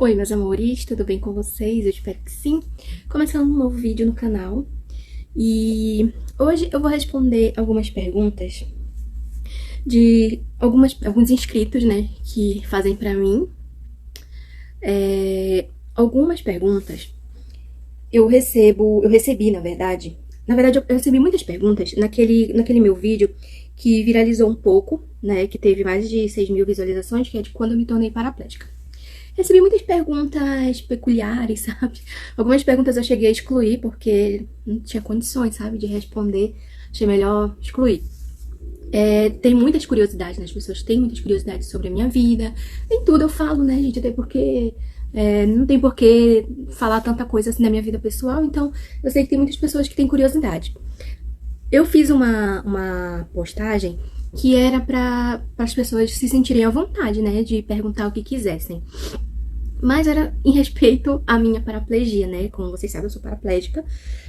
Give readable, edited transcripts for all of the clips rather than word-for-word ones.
Oi, meus amores, tudo bem com vocês? Eu espero que sim. Começando um novo vídeo no canal. E hoje eu vou responder algumas perguntas de alguns inscritos, né, que fazem pra mim. Algumas perguntas eu recebi, na verdade. Na verdade, eu recebi muitas perguntas naquele meu vídeo que viralizou um pouco, né, que teve mais de 6.000 visualizações, que é de quando eu me tornei paraplégica. Recebi muitas perguntas peculiares, sabe? Algumas perguntas eu cheguei a excluir porque não tinha condições, sabe, de responder. Achei melhor excluir. Tem muitas curiosidades, né? As pessoas têm muitas curiosidades sobre a minha vida. Nem tudo eu falo, né, gente? Até porque não tem por que falar tanta coisa assim da minha vida pessoal. Então, eu sei que tem muitas pessoas que têm curiosidade. Eu fiz uma postagem que era para as pessoas se sentirem à vontade, né, de perguntar o que quisessem. Mas era em respeito à minha paraplegia, né? Como vocês sabem, eu sou paraplégica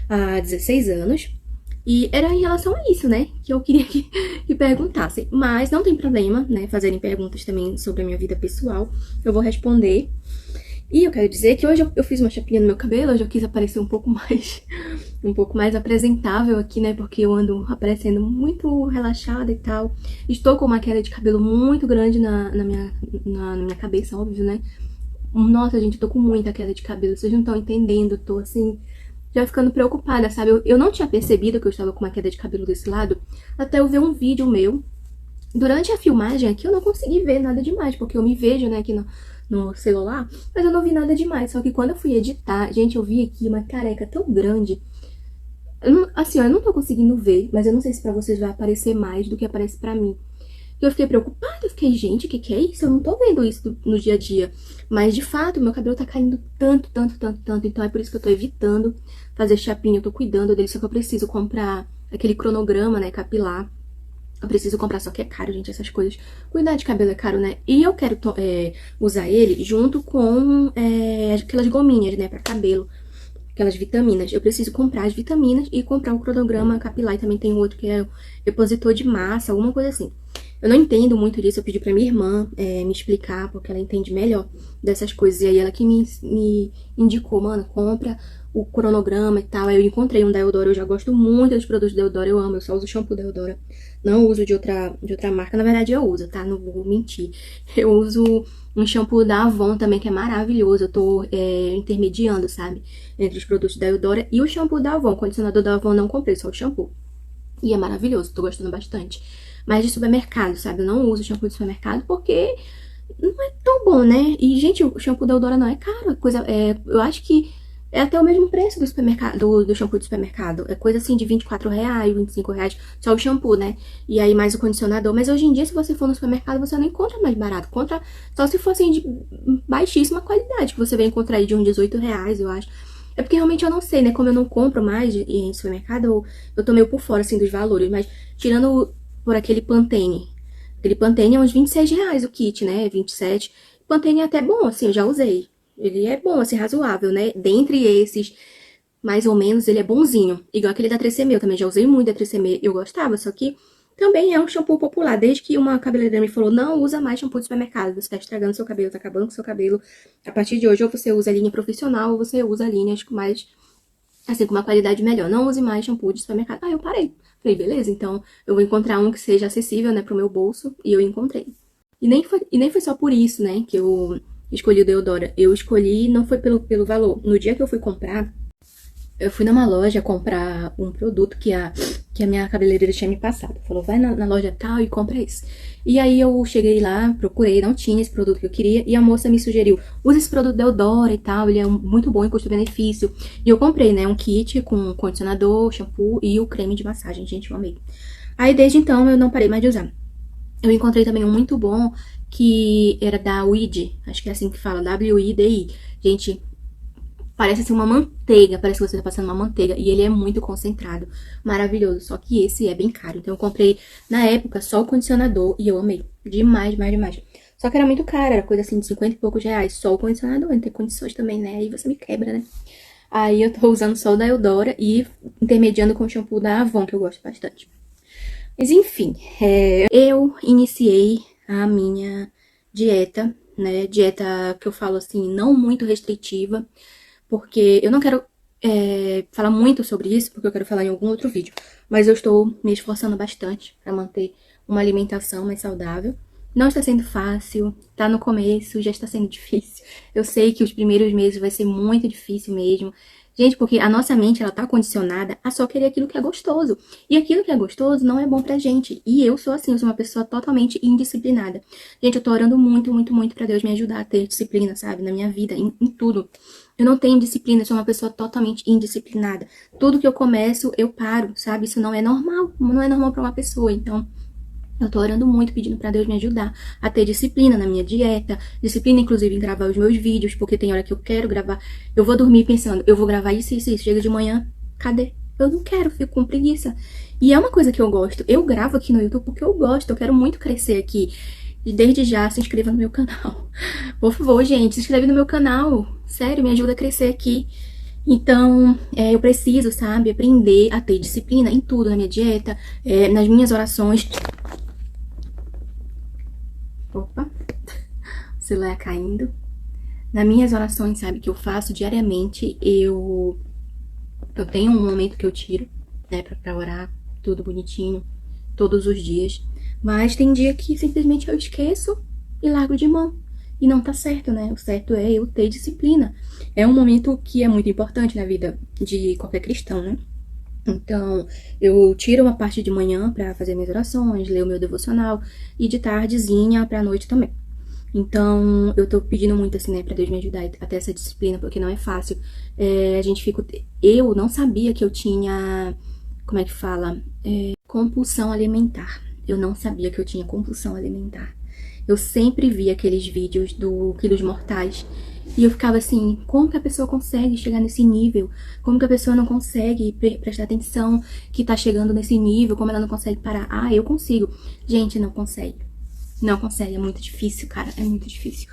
há 16 anos. E era em relação a isso, né? Que eu queria que perguntassem. Mas não tem problema, né? Fazerem perguntas também sobre a minha vida pessoal. Eu vou responder. E eu quero dizer que hoje eu fiz uma chapinha no meu cabelo. Hoje eu quis aparecer um pouco mais apresentável aqui, né? Porque eu ando aparecendo muito relaxada e tal. Estou com uma queda de cabelo muito grande na minha cabeça, óbvio, né? Nossa, gente, eu tô com muita queda de cabelo. Vocês não estão entendendo. Tô, assim, já ficando preocupada, sabe? Eu não tinha percebido que eu estava com uma queda de cabelo desse lado até eu ver um vídeo meu. Durante a filmagem aqui, eu não consegui ver nada demais, porque eu me vejo, né, aqui no celular, mas eu não vi nada demais. Só que quando eu fui editar, gente, eu vi aqui uma careca tão grande. Assim, ó, eu não tô conseguindo ver, mas eu não sei se pra vocês vai aparecer mais do que aparece pra mim. Eu fiquei preocupada, eu fiquei, gente, o que é isso? Eu não tô vendo isso no dia a dia. Mas, de fato, meu cabelo tá caindo tanto. Então, é por isso que eu tô evitando fazer chapinha. Eu tô cuidando dele, só que eu preciso comprar aquele cronograma, né, capilar. Eu preciso comprar, só que é caro, gente, essas coisas. Cuidar de cabelo é caro, né? E eu quero usar ele junto com aquelas gominhas, né, pra cabelo. Aquelas vitaminas. Eu preciso comprar as vitaminas e comprar o cronograma capilar. E também tem outro que é o repositor de massa, alguma coisa assim. Eu não entendo muito disso, eu pedi pra minha irmã me explicar, porque ela entende melhor dessas coisas. E aí ela que me indicou, mano, compra o cronograma e tal. Aí eu encontrei um da Eudora, eu já gosto muito dos produtos da Eudora, eu amo, eu só uso o shampoo da Eudora. Não uso de outra marca, na verdade eu uso, tá? Não vou mentir. Eu uso um shampoo da Avon também, que é maravilhoso. Eu tô intermediando, sabe? Entre os produtos da Eudora e o shampoo da Avon. O condicionador da Avon não comprei, só o shampoo. E é maravilhoso, tô gostando bastante. Mas de supermercado, sabe? Eu não uso shampoo de supermercado porque não é tão bom, né? E, gente, o shampoo da Eudora não é caro. Eu acho que é até o mesmo preço do supermercado, do shampoo de supermercado. É coisa assim de R$ 24, R$ 25, só o shampoo, né? E aí mais o condicionador. Mas hoje em dia, se você for no supermercado, você não encontra mais barato. Encontra só se for assim de baixíssima qualidade, que você vai encontrar aí de uns R$ 18, eu acho. É porque realmente eu não sei, né? Como eu não compro mais em supermercado, eu tô meio por fora, assim, dos valores. Mas tirando por aquele Pantene. Aquele Pantene é uns R$ 26 o kit, né? 27. Pantene é até bom, assim, eu já usei. Ele é bom, assim, razoável, né? Dentre esses, mais ou menos, ele é bonzinho. Igual aquele da 3CM, eu também já usei muito da 3CM, eu gostava, só que também é um shampoo popular. Desde que uma cabeleireira me falou, não usa mais shampoo de supermercado, você tá estragando seu cabelo, tá acabando com seu cabelo. A partir de hoje, ou você usa a linha profissional, ou você usa linhas mais, assim, com uma qualidade melhor. Não use mais shampoo de supermercado. Ah, eu parei. Falei, beleza, então eu vou encontrar um que seja acessível, né, pro meu bolso. E eu encontrei. E nem foi só por isso, né, que eu escolhi o Deodora. Eu escolhi, não foi pelo valor. No dia que eu fui comprar, eu fui numa loja comprar um produto que a minha cabeleireira tinha me passado. Falou, vai na loja tal e compra isso. E aí eu cheguei lá, procurei, não tinha esse produto que eu queria. E a moça me sugeriu, usa esse produto da Eudora e tal, ele é muito bom em custo-benefício. E eu comprei, né, um kit com condicionador, shampoo e o creme de massagem. Gente, eu amei. Aí desde então eu não parei mais de usar. Eu encontrei também um muito bom que era da WIDI, acho que é assim que fala, WIDI. Gente, parece assim uma manteiga, parece que você tá passando uma manteiga. E ele é muito concentrado, maravilhoso. Só que esse é bem caro. Então eu comprei, na época, só o condicionador e eu amei. Demais. Só que era muito caro, era coisa assim de 50 e poucos reais. Só o condicionador, não tem condições também, né? Aí você me quebra, né? Aí eu tô usando só o da Eudora e intermediando com o shampoo da Avon, que eu gosto bastante. Mas enfim, eu iniciei a minha dieta né? Dieta que eu falo assim, não muito restritiva, porque eu não quero falar muito sobre isso, porque eu quero falar em algum outro vídeo. Mas eu estou me esforçando bastante para manter uma alimentação mais saudável. Não está sendo fácil, tá no começo, já está sendo difícil. Eu sei que os primeiros meses vai ser muito difícil mesmo. Gente, porque a nossa mente, ela tá condicionada a só querer aquilo que é gostoso. E aquilo que é gostoso não é bom pra gente. E eu sou assim, eu sou uma pessoa totalmente indisciplinada. Gente, eu tô orando muito, muito, muito pra Deus me ajudar a ter disciplina, sabe? Na minha vida, em tudo. Eu não tenho disciplina, eu sou uma pessoa totalmente indisciplinada. Tudo que eu começo, eu paro, sabe? Isso não é normal. Não é normal pra uma pessoa. Então, eu tô orando muito, pedindo pra Deus me ajudar a ter disciplina na minha dieta, disciplina inclusive em gravar os meus vídeos, porque tem hora que eu quero gravar, eu vou dormir pensando, eu vou gravar isso, isso, isso, chega de manhã, cadê? Eu não quero, fico com preguiça. E é uma coisa que eu gosto, eu gravo aqui no YouTube porque eu gosto, eu quero muito crescer aqui. E desde já, se inscreva no meu canal. Por favor, gente, se inscreve no meu canal, sério, me ajuda a crescer aqui. Então, eu preciso, sabe, aprender a ter disciplina em tudo, na minha dieta, nas minhas orações. Opa, o celular caindo. Nas minhas orações, sabe, que eu faço diariamente, eu tenho um momento que eu tiro, né, pra orar, tudo bonitinho, todos os dias. Mas tem dia que simplesmente eu esqueço e largo de mão. E não tá certo, né? O certo é eu ter disciplina. É um momento que é muito importante na vida de qualquer cristão, né? Então, eu tiro uma parte de manhã pra fazer minhas orações, ler o meu devocional e de tardezinha pra noite também. Então, eu tô pedindo muito, assim, né, pra Deus me ajudar a ter essa disciplina, porque não é fácil. A gente fica... Eu não sabia que eu tinha... Como é que fala? Compulsão alimentar. Eu não sabia que eu tinha compulsão alimentar. Eu sempre via aqueles vídeos do Quilos Mortais. E eu ficava assim, como que a pessoa consegue chegar nesse nível? Como que a pessoa não consegue prestar atenção que tá chegando nesse nível? Como ela não consegue parar? Ah, eu consigo. Gente, não consegue. Não consegue, é muito difícil, cara, é muito difícil.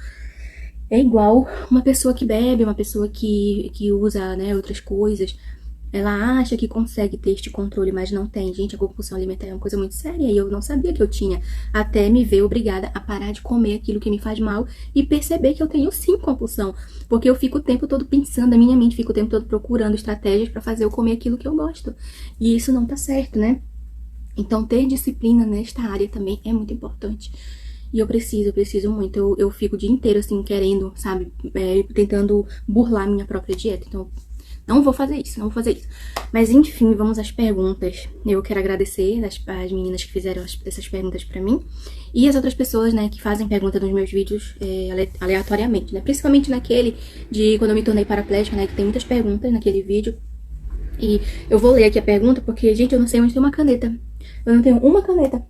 É igual uma pessoa que bebe, uma pessoa que usa, né, outras coisas. Ela acha que consegue ter este controle, mas não tem. Gente, a compulsão alimentar é uma coisa muito séria e eu não sabia que eu tinha, até me ver obrigada a parar de comer aquilo que me faz mal e perceber que eu tenho sim compulsão, porque eu fico o tempo todo pensando, a minha mente fica o tempo todo procurando estratégias pra fazer eu comer aquilo que eu gosto. E isso não tá certo, né? Então, ter disciplina nesta área também é muito importante. E eu preciso muito. Eu fico o dia inteiro, assim, querendo, sabe, tentando burlar minha própria dieta. Então, não vou fazer isso, não vou fazer isso. Mas, enfim, vamos às perguntas. Eu quero agradecer as meninas que fizeram essas perguntas pra mim. E as outras pessoas, né, que fazem pergunta nos meus vídeos aleatoriamente, né? Principalmente naquele de quando eu me tornei paraplégica, né, que tem muitas perguntas naquele vídeo. E eu vou ler aqui a pergunta porque, gente, eu não sei onde tem uma caneta. Eu não tenho uma caneta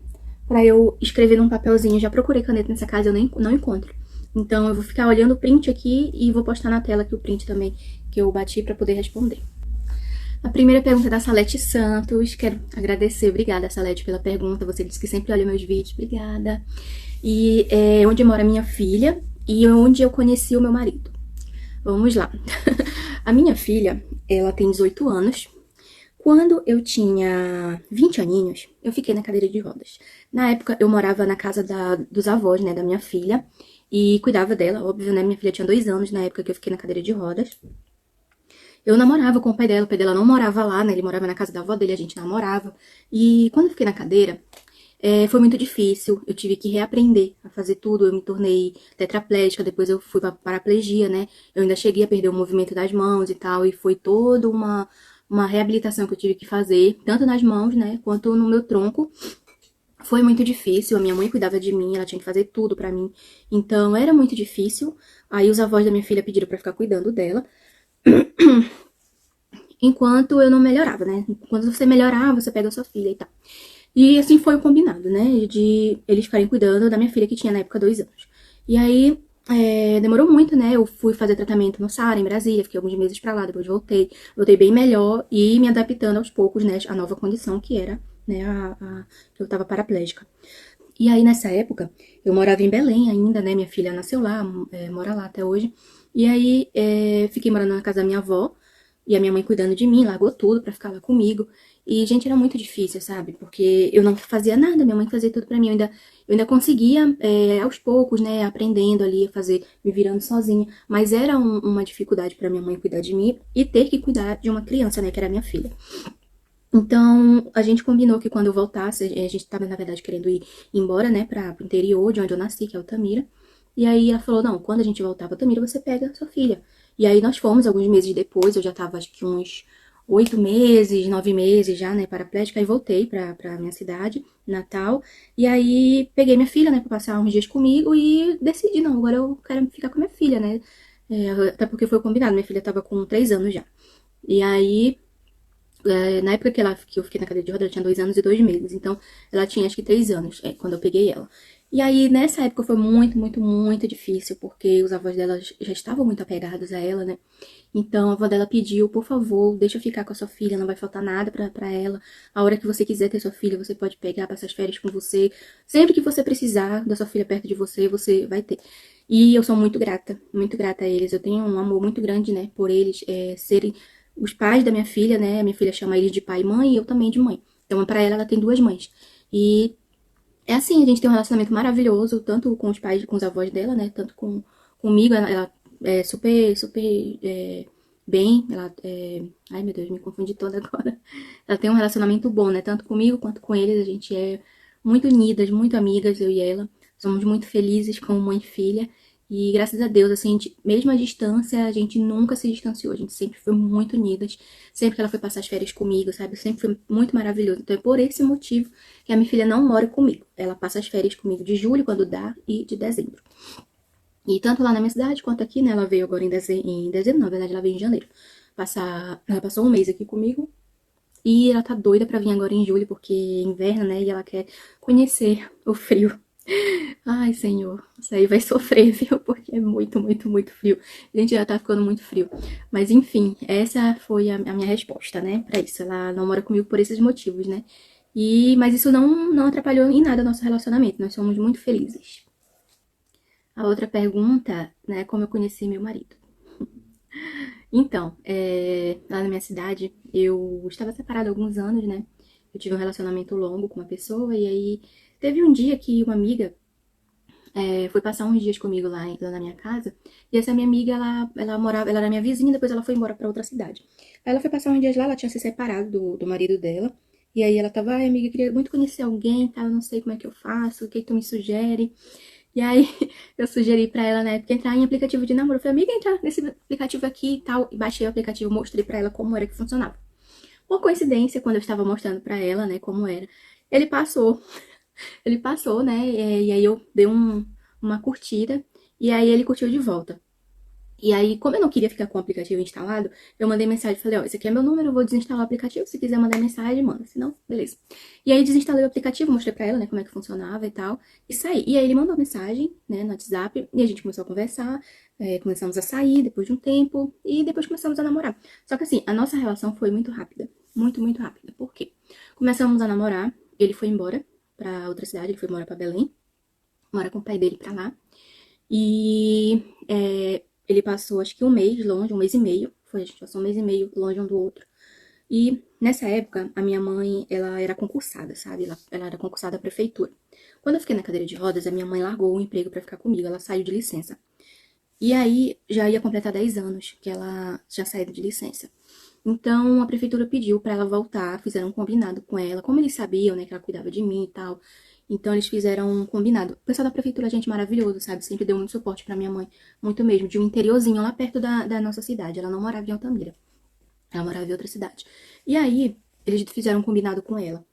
pra eu escrever num papelzinho. Já procurei caneta nessa casa, eu não encontro. Então, eu vou ficar olhando o print aqui e vou postar na tela aqui o print também que eu bati pra poder responder. A primeira pergunta é da Salete Santos. Quero agradecer. Obrigada, Salete, pela pergunta. Você disse que sempre olha meus vídeos. Obrigada. E é onde mora minha filha e onde eu conheci o meu marido. Vamos lá. A minha filha, ela tem 18 anos. Quando eu tinha 20 aninhos, eu fiquei na cadeira de rodas. Na época, eu morava na casa dos avós, né, da minha filha. E cuidava dela, óbvio, né? Minha filha tinha 2 anos na época que eu fiquei na cadeira de rodas. Eu namorava com o pai dela não morava lá, né? Ele morava na casa da avó dele, a gente namorava. E quando eu fiquei na cadeira, foi muito difícil. Eu tive que reaprender a fazer tudo. Eu me tornei tetraplégica, depois eu fui pra paraplegia, né? Eu ainda cheguei a perder o movimento das mãos e tal. E foi toda uma reabilitação que eu tive que fazer, tanto nas mãos, né? Quanto no meu tronco. Foi muito difícil, a minha mãe cuidava de mim, ela tinha que fazer tudo pra mim. Então, era muito difícil. Aí, os avós da minha filha pediram pra ficar cuidando dela. Enquanto eu não melhorava, né? Quando você melhorar, você pega a sua filha e tal. E assim foi o combinado, né? De eles ficarem cuidando da minha filha, que tinha na época 2 anos. E aí, demorou muito, né? Eu fui fazer tratamento no Saara, em Brasília, fiquei alguns meses pra lá, depois voltei. Voltei bem melhor e me adaptando aos poucos, né? A nova condição que era, né? Que eu tava paraplégica. E aí, nessa época, eu morava em Belém ainda, né? Minha filha nasceu lá, mora lá até hoje. E aí, fiquei morando na casa da minha avó. E a minha mãe cuidando de mim, largou tudo pra ficar lá comigo. E, gente, era muito difícil, sabe? Porque eu não fazia nada, minha mãe fazia tudo pra mim. Eu ainda conseguia, aos poucos, né, aprendendo ali a fazer, me virando sozinha. Mas era uma dificuldade pra minha mãe cuidar de mim e ter que cuidar de uma criança, né, que era minha filha. Então, a gente combinou que quando eu voltasse, a gente tava, na verdade, querendo ir embora, né, pro interior, de onde eu nasci, que é Altamira. E aí ela falou, não, quando a gente voltar pra Altamira, você pega a sua filha. E aí nós fomos, alguns meses depois, eu já tava, acho que uns 8 meses, 9 meses já, né, paraplégica, aí voltei pra minha cidade, Natal. E aí peguei minha filha, né, pra passar uns dias comigo e decidi, não, agora eu quero ficar com minha filha, né. Até porque foi combinado, minha filha tava com 3 anos já. E aí na época que eu fiquei na cadeira de roda, ela tinha 2 anos e 2 meses. Então, ela tinha acho que 3 anos, quando eu peguei ela. E aí, nessa época foi muito, muito, muito difícil, porque os avós dela já estavam muito apegados a ela, né? Então, a avó dela pediu, por favor, deixa eu ficar com a sua filha, não vai faltar nada pra ela. A hora que você quiser ter sua filha, você pode pegar, passar as férias com você. Sempre que você precisar da sua filha perto de você, você vai ter. E eu sou muito grata a eles. Eu tenho um amor muito grande, né, por eles serem os pais da minha filha, né? A minha filha chama eles de pai e mãe e eu também de mãe. Então, pra ela tem duas mães. E é assim, a gente tem um relacionamento maravilhoso, tanto com os pais, com os avós dela, né? Tanto comigo, ela é super, super bem. Ai, meu Deus, me confundi toda agora. Ela tem um relacionamento bom, né? Tanto comigo quanto com eles. A gente é muito unidas, muito amigas, eu e ela. Somos muito felizes como mãe e filha. E graças a Deus, assim, mesmo à distância, a gente nunca se distanciou. A gente sempre foi muito unidas. Sempre que ela foi passar as férias comigo, sabe? Sempre foi muito maravilhoso. Então é por esse motivo que a minha filha não mora comigo. Ela passa as férias comigo de julho, quando dá, e de dezembro. E tanto lá na minha cidade quanto aqui, né? Ela veio agora em dezembro, na verdade ela veio em janeiro. Ela passou um mês aqui comigo. E ela tá doida pra vir agora em julho, porque é inverno, né? E ela quer conhecer o frio. Ai, senhor, isso aí vai sofrer, viu? Porque é muito, muito, muito frio. A gente já tá ficando muito frio. Mas enfim, essa foi a minha resposta, né? Pra isso. Ela não mora comigo por esses motivos, né? Mas isso não atrapalhou em nada o nosso relacionamento. Nós somos muito felizes. A outra pergunta, né? Como eu conheci meu marido. Então, lá na minha cidade, eu estava separada há alguns anos, né? Eu tive um relacionamento longo com uma pessoa e aí teve um dia que uma amiga foi passar uns dias comigo lá na minha casa. E essa minha amiga, ela morava, ela era minha vizinha, depois ela foi embora pra outra cidade. Aí ela foi passar uns dias lá, ela tinha se separado do marido dela. E aí ela tava, ai amiga, queria muito conhecer alguém, tá? Eu não sei como é que eu faço, o que tu me sugere? E aí eu sugeri pra ela, né, entrar em aplicativo de namoro. Eu falei, amiga, entra nesse aplicativo aqui e tal. E baixei o aplicativo, mostrei pra ela como era que funcionava. Por coincidência, quando eu estava mostrando pra ela, né, como era, ele passou ele passou, né? E aí eu dei uma curtida. E aí ele curtiu de volta. E aí, como eu não queria ficar com o aplicativo instalado, eu mandei mensagem e falei, ó, esse aqui é meu número, eu vou desinstalar o aplicativo. Se quiser mandar mensagem, manda. Se não, beleza. E aí desinstalei o aplicativo, mostrei pra ela, né, como é que funcionava e tal. E saí. E aí ele mandou mensagem, né, no WhatsApp. E a gente começou a conversar. Começamos a sair depois de um tempo. E depois começamos a namorar. Só que assim, a nossa relação foi muito rápida. Muito, muito rápida. Por quê? Começamos a namorar. Ele foi embora pra outra cidade. Ele foi morar pra Belém. Mora com o pai dele pra lá. E ele passou acho que um mês longe, um mês e meio. Foi, a gente passou um mês e meio longe um do outro. E nessa época, a minha mãe, ela era concursada, sabe? Ela era concursada à prefeitura. Quando eu fiquei na cadeira de rodas, a minha mãe largou o emprego pra ficar comigo. Ela saiu de licença. E aí, já ia completar 10 anos que ela já saiu de licença. Então, a prefeitura pediu pra ela voltar, fizeram um combinado com ela. Como eles sabiam, né, que ela cuidava de mim e tal, então eles fizeram um combinado. O pessoal da prefeitura é gente maravilhoso, sabe? Sempre deu muito suporte pra minha mãe. Muito mesmo, de um interiorzinho lá perto da nossa cidade. Ela não morava em Altamira. Ela morava em outra cidade. E aí, eles fizeram um combinado com ela.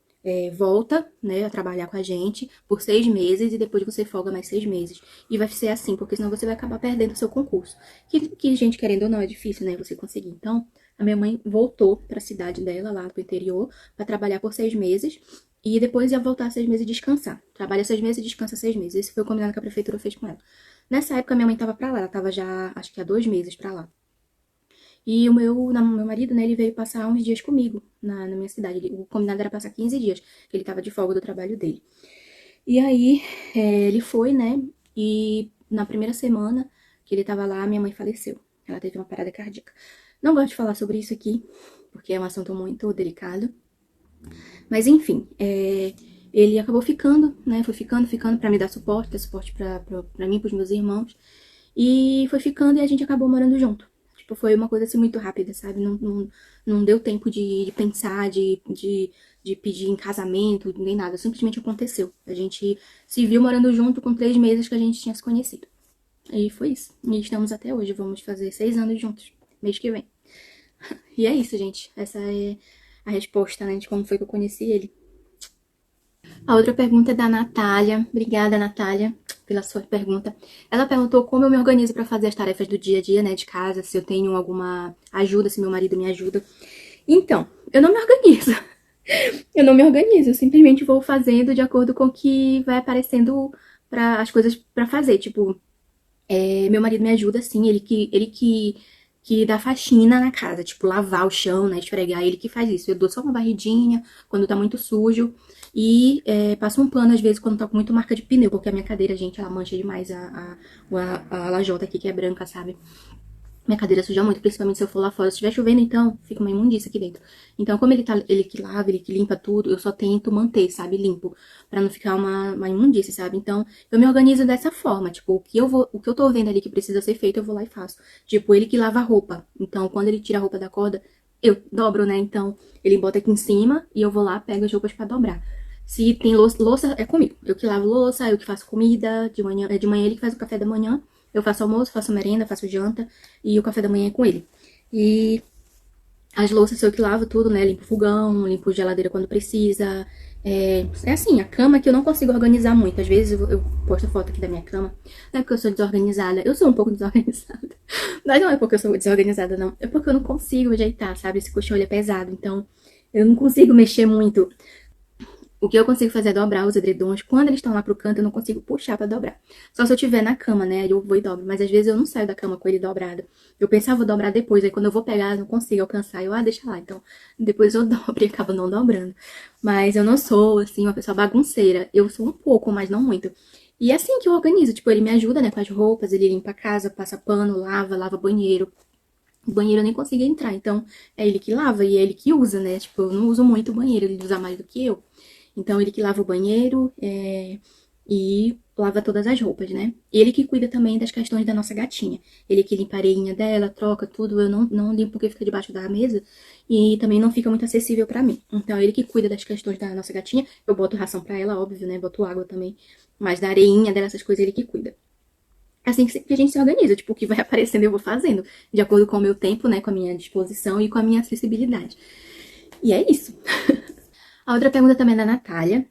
Volta, né, a trabalhar com a gente por 6 meses e depois você folga mais 6 meses. E vai ser assim, porque senão você vai acabar perdendo o seu concurso. Que gente, querendo ou não, é difícil, né, você conseguir. Então, a minha mãe voltou pra cidade dela, lá pro interior, pra trabalhar por 6 meses. E depois ia voltar 6 meses e descansar. Trabalha 6 meses e descansa 6 meses. Esse foi o combinado que a prefeitura fez com ela. Nessa época, minha mãe tava pra lá. Ela tava já, acho que há 2 meses pra lá. E meu marido, né, ele veio passar uns dias comigo na minha cidade. O combinado era passar 15 dias, que ele tava de folga do trabalho dele. E aí, ele foi, né, e na primeira semana que ele tava lá, minha mãe faleceu. Ela teve uma parada cardíaca. Não gosto de falar sobre isso aqui, porque é um assunto muito delicado. Mas enfim, ele acabou ficando, né? Foi ficando pra me dar suporte pra mim, pros meus irmãos. E foi ficando e a gente acabou morando junto. Tipo, foi uma coisa assim muito rápida, sabe? Não deu tempo de pensar, de pedir em casamento, nem nada. Simplesmente aconteceu. A gente se viu morando junto com 3 meses que a gente tinha se conhecido. E foi isso. E estamos até hoje. Vamos fazer 6 anos juntos. Mês que vem. E é isso, gente. Essa é a resposta, né? De como foi que eu conheci ele. A outra pergunta é da Natália. Obrigada, Natália, pela sua pergunta. Ela perguntou como eu me organizo para fazer as tarefas do dia a dia, né, de casa, se eu tenho alguma ajuda, se meu marido me ajuda. Então, eu não me organizo. Eu não me organizo, eu simplesmente vou fazendo de acordo com o que vai aparecendo para as coisas para fazer. Tipo, meu marido me ajuda, sim, que dá faxina na casa, tipo, lavar o chão, né, esfregar, ele que faz isso. Eu dou só uma varridinha quando tá muito sujo e passo um pano, às vezes, quando tá com muito marca de pneu, porque a minha cadeira, gente, ela mancha demais a lajota aqui, que é branca, sabe? Minha cadeira suja muito, principalmente se eu for lá fora. Se estiver chovendo, então, fica uma imundícia aqui dentro. Então, como ele que lava, ele que limpa tudo, eu só tento manter, sabe, limpo. Pra não ficar uma imundícia, sabe? Então, eu me organizo dessa forma. Tipo, o que eu tô vendo ali que precisa ser feito, eu vou lá e faço. Tipo, ele que lava a roupa. Então, quando ele tira a roupa da corda, eu dobro, né? Então, ele bota aqui em cima e eu vou lá, pego as roupas pra dobrar. Se tem louça, é comigo. Eu que lavo louça, eu que faço comida. De manhã ele que faz o café da manhã. Eu faço almoço, faço merenda, faço janta e o café da manhã é com ele. E as louças eu que lavo tudo, né? Limpo o fogão, limpo a geladeira quando precisa. É assim, a cama que eu não consigo organizar muito. Às vezes eu posto foto aqui da minha cama. Não é porque eu sou desorganizada. Eu sou um pouco desorganizada. Mas não é porque eu sou desorganizada, não. É porque eu não consigo ajeitar, sabe? Esse colchão ele é pesado. Então, eu não consigo mexer muito. O que eu consigo fazer é dobrar os edredons. Quando eles estão lá pro canto, eu não consigo puxar pra dobrar. Só se eu tiver na cama, né? Aí eu vou e dobro. Mas às vezes eu não saio da cama com ele dobrado. Eu pensava, vou dobrar depois. Aí quando eu vou pegar, eu não consigo alcançar. Deixa lá. Então, depois eu dobro e acabo não dobrando. Mas eu não sou, assim, uma pessoa bagunceira. Eu sou um pouco, mas não muito. E é assim que eu organizo. Tipo, ele me ajuda, né, com as roupas. Ele limpa a casa, passa pano, lava banheiro. O banheiro eu nem consigo entrar. Então, é ele que lava e é ele que usa, né? Tipo, eu não uso muito o banheiro. Ele usa mais do que eu. Então, ele que lava o banheiro e lava todas as roupas, né? Ele que cuida também das questões da nossa gatinha. Ele que limpa a areinha dela, troca tudo. Eu não limpo porque fica debaixo da mesa e também não fica muito acessível pra mim. Então, ele que cuida das questões da nossa gatinha. Eu boto ração pra ela, óbvio, né? Boto água também. Mas da areinha dela, essas coisas, ele que cuida. Assim que a gente se organiza, tipo, o que vai aparecendo eu vou fazendo, de acordo com o meu tempo, né? Com a minha disposição e com a minha acessibilidade. E é isso. A outra pergunta também é da Natália.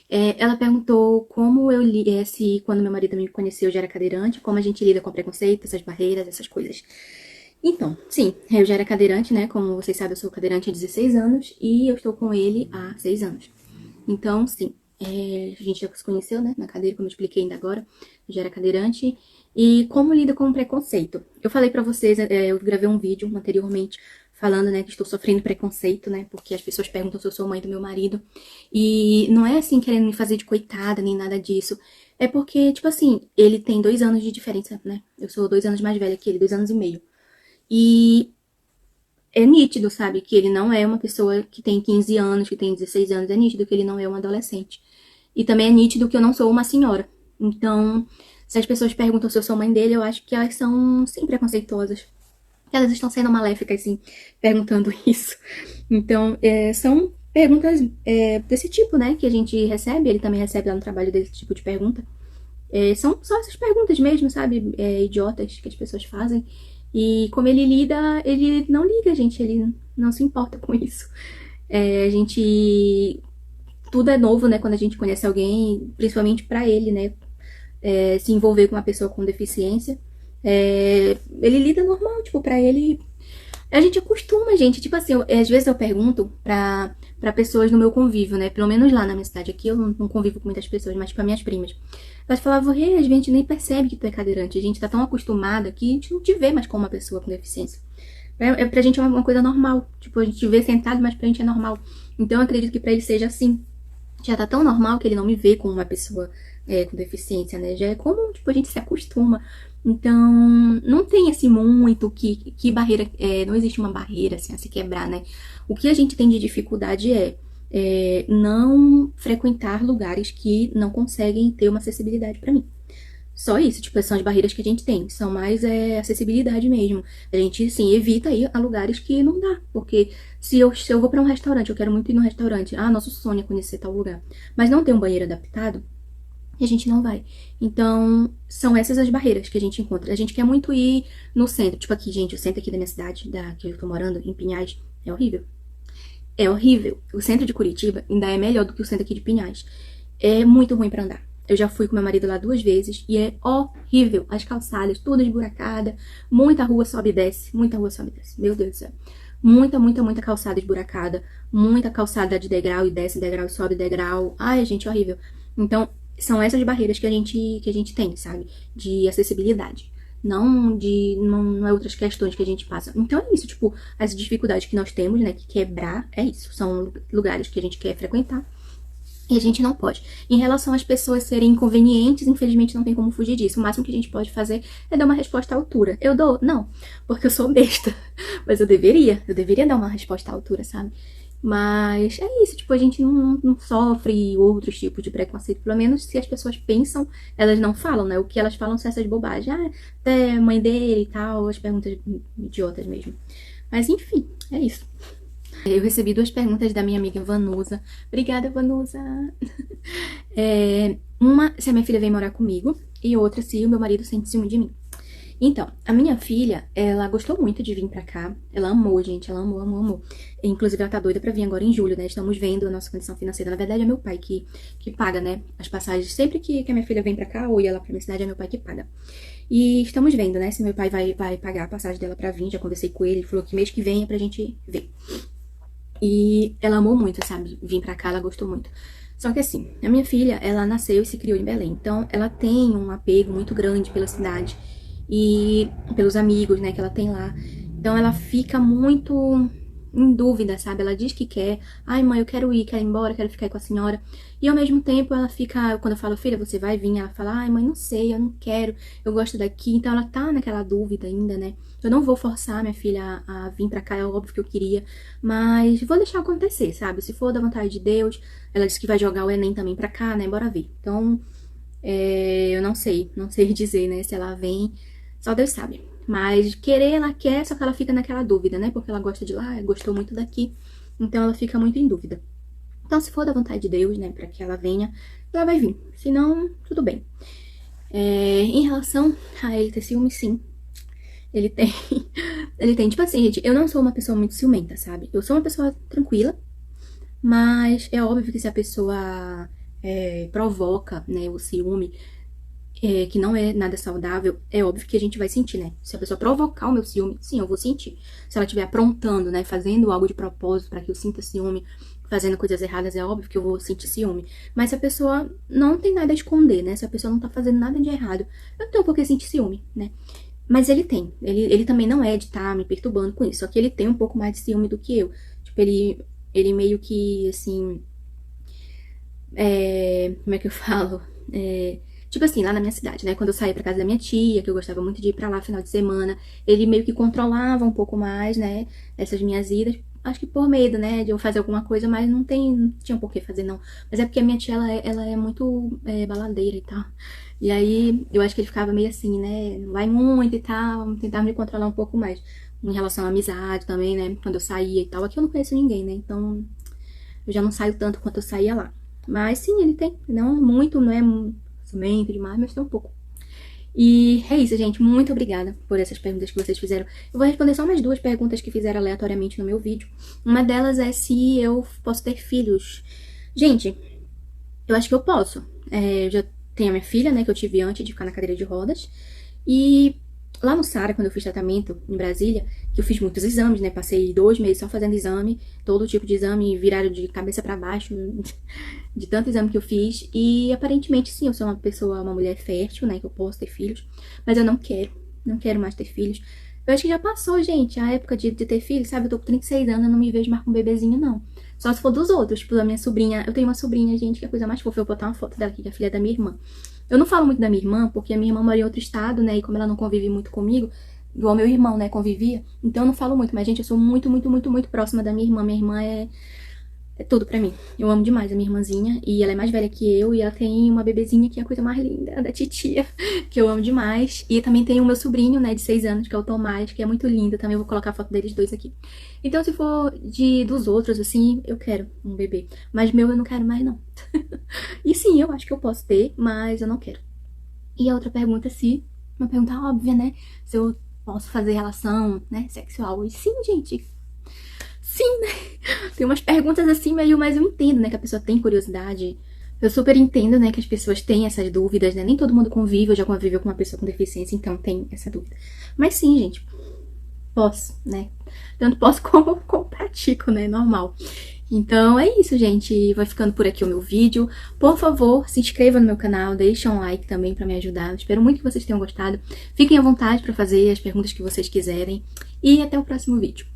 Ela perguntou como eu se quando meu marido me conheceu eu já era cadeirante, como a gente lida com preconceito, essas barreiras, essas coisas. Então, sim, eu já era cadeirante, né? Como vocês sabem, eu sou cadeirante há 16 anos e eu estou com ele há 6 anos. Então, sim, a gente já se conheceu, né? Na cadeira, como eu expliquei ainda agora, eu já era cadeirante. E como lida com preconceito? Eu falei pra vocês, eu gravei um vídeo anteriormente falando, né, que estou sofrendo preconceito, né, porque as pessoas perguntam se eu sou mãe do meu marido, e não é assim querendo me fazer de coitada, nem nada disso, é porque, tipo assim, ele tem 2 anos de diferença, né, eu sou 2 anos mais velha que ele, 2 anos e meio, e é nítido, sabe, que ele não é uma pessoa que tem 15 anos, que tem 16 anos, é nítido que ele não é um adolescente, e também é nítido que eu não sou uma senhora, então, se as pessoas perguntam se eu sou mãe dele, eu acho que elas são, sim, preconceituosas. Elas estão sendo maléficas, assim, perguntando isso. Então, são perguntas desse tipo, né, que a gente recebe. Ele também recebe lá no trabalho desse tipo de pergunta. São só essas perguntas mesmo, sabe, idiotas que as pessoas fazem. E como ele lida, ele não liga, gente, ele não se importa com isso. A gente... Tudo é novo, né, quando a gente conhece alguém, principalmente pra ele, né, se envolver com uma pessoa com deficiência. Ele lida normal, tipo, pra ele... A gente acostuma, gente. Tipo assim, às vezes eu pergunto pra pessoas no meu convívio, né? Pelo menos lá na minha cidade. Aqui eu não convivo com muitas pessoas, mas tipo, as minhas primas. Elas falavam, a gente nem percebe que tu é cadeirante. A gente tá tão acostumada que a gente não te vê mais como uma pessoa com deficiência. Pra gente é uma coisa normal. Tipo, a gente vê sentado, mas pra gente é normal. Então eu acredito que pra ele seja assim. Já tá tão normal que ele não me vê como uma pessoa com deficiência, né? Já é como, tipo, a gente se acostuma. Então, não tem assim muito que barreira, não existe uma barreira assim a se quebrar, né? O que a gente tem de dificuldade é não frequentar lugares que não conseguem ter uma acessibilidade pra mim. Só isso, tipo, são as barreiras que a gente tem. São mais acessibilidade mesmo. A gente, sim, evita ir a lugares que não dá. Porque se eu vou pra um restaurante, eu quero muito ir no restaurante. Ah, nosso sonho é conhecer tal lugar. Mas não tem um banheiro adaptado, e a gente não vai. Então, são essas as barreiras que a gente encontra. A gente quer muito ir no centro. Tipo aqui, gente, o centro aqui da minha cidade, que eu tô morando, em Pinhais, é horrível. É horrível. O centro de Curitiba ainda é melhor do que o centro aqui de Pinhais. É muito ruim pra andar. Eu já fui com meu marido lá 2 vezes e é horrível. As calçadas, tudo esburacada. Muita rua sobe e desce. Muita rua sobe e desce. Meu Deus do céu. Muita calçada esburacada. Muita calçada de degrau e desce degrau e sobe degrau. Ai, gente, horrível. Então, são essas barreiras que a gente tem, sabe? De acessibilidade. Não é outras questões que a gente passa. Então é isso, tipo, as dificuldades que nós temos, né, que quebrar, é isso. São lugares que a gente quer frequentar e a gente não pode. Em relação às pessoas serem inconvenientes, infelizmente não tem como fugir disso. O máximo que a gente pode fazer é dar uma resposta à altura. Eu dou? Não, porque eu sou besta. Mas eu deveria dar uma resposta à altura, sabe? Mas é isso, tipo, a gente não sofre outros tipos de preconceito. Pelo menos se as pessoas pensam, elas não falam, né? O que elas falam são essas bobagens. Ah, até mãe dele e tal, as perguntas idiotas mesmo. Mas enfim, é isso. Eu recebi 2 perguntas da minha amiga Vanusa. Obrigada, Vanusa! Uma, se a minha filha vem morar comigo, e outra, se o meu marido sente ciúme de mim. Então, a minha filha, ela gostou muito de vir pra cá. Ela amou, gente, ela amou. Inclusive, ela tá doida pra vir agora em julho, né? Estamos vendo a nossa condição financeira. Na verdade, é meu pai que paga, né? As passagens. Sempre que a minha filha vem pra cá ou ia lá pra minha cidade, é meu pai que paga. E estamos vendo, né? Se meu pai vai pagar a passagem dela pra vir. Já conversei com ele, ele falou que mês que vem é pra gente ver. E ela amou muito, sabe? Vir pra cá, ela gostou muito. Só que assim, a minha filha, ela nasceu e se criou em Belém. Então, ela tem um apego muito grande pela cidade e pelos amigos, né, que ela tem lá. Então, ela fica muito em dúvida, sabe? Ela diz que quer. Ai, mãe, eu quero ir, quero ir embora, quero ficar com a senhora. E ao mesmo tempo, ela fica, quando eu falo, filha, você vai vir? Ela fala, ai, mãe, não sei, eu não quero, eu gosto daqui. Então, ela tá naquela dúvida ainda, né? Eu não vou forçar minha filha a vir pra cá, é óbvio que eu queria, mas vou deixar acontecer, sabe? Se for da vontade de Deus, ela disse que vai jogar o Enem também pra cá, né? Bora ver. Então, eu não sei dizer, né? Se ela vem, só Deus sabe. Mas querer, ela quer, só que ela fica naquela dúvida, né? Porque ela gosta de lá, gostou muito daqui, então ela fica muito em dúvida. Então, se for da vontade de Deus, né, pra que ela venha, ela vai vir. Se não, tudo bem. Em relação a ele ter ciúme, sim. Ele tem. Ele tem, tipo assim, gente, eu não sou uma pessoa muito ciumenta, sabe? Eu sou uma pessoa tranquila, mas é óbvio que se a pessoa provoca, né, o ciúme, que não é nada saudável, é óbvio que a gente vai sentir, né? Se a pessoa provocar o meu ciúme, sim, eu vou sentir. Se ela estiver aprontando, né, fazendo algo de propósito pra que eu sinta ciúme, fazendo coisas erradas, é óbvio que eu vou sentir ciúme. Mas se a pessoa não tem nada a esconder, né? Se a pessoa não tá fazendo nada de errado, eu não tenho por que sentir ciúme, né? Mas ele tem. Ele também não é de estar me perturbando com isso. Só que ele tem um pouco mais de ciúme do que eu. Tipo, ele meio que, assim... como é que eu falo? Tipo assim, lá na minha cidade, né? Quando eu saía pra casa da minha tia, que eu gostava muito de ir pra lá final de semana, ele meio que controlava um pouco mais, né? Essas minhas idas. Acho que por medo, né? De eu fazer alguma coisa, mas não tinha por que fazer, não. Mas é porque a minha tia, ela é muito baladeira e tal. E aí, eu acho que ele ficava meio assim, né? Vai muito e tal, tentava me controlar um pouco mais. Em relação à amizade também, né? Quando eu saía e tal. Aqui eu não conheço ninguém, né? Então, eu já não saio tanto quanto eu saía lá. Mas sim, ele tem. Não muito, não é ciumento demais, mas tem um pouco. E é isso, gente. Muito obrigada por essas perguntas que vocês fizeram. Eu vou responder só mais 2 perguntas que fizeram aleatoriamente no meu vídeo. Uma delas é se eu posso ter filhos. Gente, eu acho que eu posso. Eu já tenho a minha filha, né, que eu tive antes de ficar na cadeira de rodas. E lá no Sara, quando eu fiz tratamento em Brasília, que eu fiz muitos exames, né, passei 2 meses só fazendo exame, todo tipo de exame, viraram de cabeça pra baixo, de tanto exame que eu fiz. E aparentemente, sim, eu sou uma mulher fértil, né, que eu posso ter filhos, mas eu não quero mais ter filhos. Eu acho que já passou, gente, a época de ter filhos, sabe? Eu tô com 36 anos, eu não me vejo mais com um bebezinho, não. Só se for dos outros, tipo, a minha sobrinha. Eu tenho uma sobrinha, gente, que é a coisa mais fofa. Eu vou botar uma foto dela aqui, que é a filha da minha irmã. Eu não falo muito da minha irmã, porque a minha irmã mora em outro estado, né? E como ela não convive muito comigo, igual meu irmão, né, convivia, então eu não falo muito. Mas, gente, eu sou muito, muito, muito, muito próxima da minha irmã. Minha irmã é tudo pra mim. Eu amo demais a minha irmãzinha. E ela é mais velha que eu. E ela tem uma bebezinha que é a coisa mais linda, da titia, que eu amo demais. E também tem o meu sobrinho, né, de 6 anos, que é o Tomás, que é muito lindo. Também vou colocar a foto deles dois aqui. Então, se for dos outros, assim, eu quero um bebê. Mas meu eu não quero mais, não. E sim, eu acho que eu posso ter, mas eu não quero. E a outra pergunta, se... Uma pergunta óbvia, né? Se eu posso fazer relação, né, sexual. E sim, gente. Sim, né? Tem umas perguntas assim meio, mas eu entendo, né, que a pessoa tem curiosidade. Eu super entendo, né, que as pessoas têm essas dúvidas, né? Nem todo mundo convive ou já conviveu com uma pessoa com deficiência, então tem essa dúvida. Mas sim, gente, posso, né? Tanto posso como pratico, né? Normal. Então é isso, gente. Vai ficando por aqui o meu vídeo. Por favor, se inscreva no meu canal, deixa um like também pra me ajudar. Eu espero muito que vocês tenham gostado. Fiquem à vontade pra fazer as perguntas que vocês quiserem. E até o próximo vídeo.